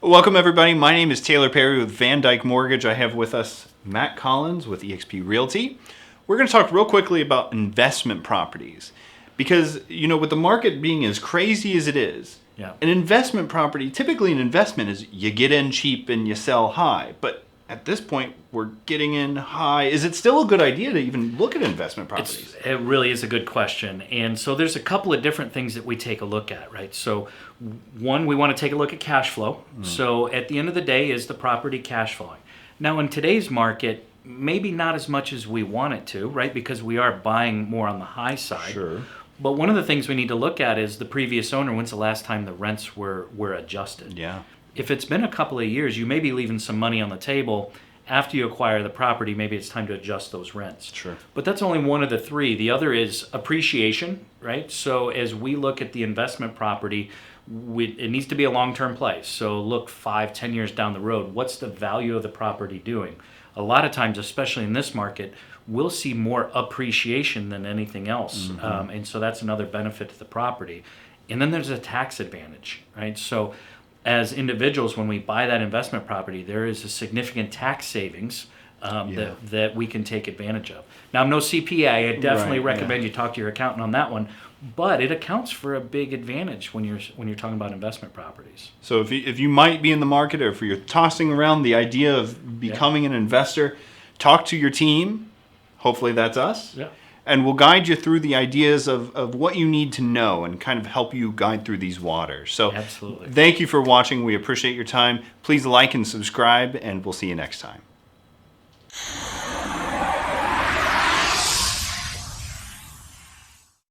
Welcome, everybody. My name is Taylor Perry with Van Dyke Mortgage. I have with us Matt Collins with eXp Realty. We're going to talk real quickly about investment properties because, with the market being as crazy as it is, an investment property, typically an investment is you get in cheap and you sell high. But at this point, we're getting in high. Is it still a good idea to even look at investment properties? It really is a good question. And so there's a couple of different things that we take a look at, right? So one, we want to take a look at cash flow. So at the end of the day, is the property cash flowing? Now in today's market, maybe not as much as we want it to, right? Because we are buying more on the high side. Sure. But one of the things we need to look at is the previous owner, when's the last time the rents were adjusted? Yeah. If it's been a couple of years, you may be leaving some money on the table. After you acquire the property, maybe it's time to adjust those rents. Sure. But that's only one of the three. The other is appreciation, right? So as we look at the investment property, it needs to be a long-term play. So look 5-10 years down the road. What's the value of the property doing? A lot of times, especially in this market, we'll see more appreciation than anything else. And so that's another benefit to the property. And then there's a tax advantage, right? So as individuals, when we buy that investment property, there is a significant tax savings that we can take advantage of. Now, I'm no CPA. I definitely recommend you talk to your accountant on that one. But it accounts for a big advantage when you're talking about investment properties. So if you might be in the market, or if you're tossing around the idea of becoming an investor, talk to your team. Hopefully that's us. Yeah. And we'll guide you through the ideas of what you need to know and kind of help you guide through these waters. So Absolutely. Thank you for watching. We appreciate your time. Please like and subscribe, and we'll see you next time.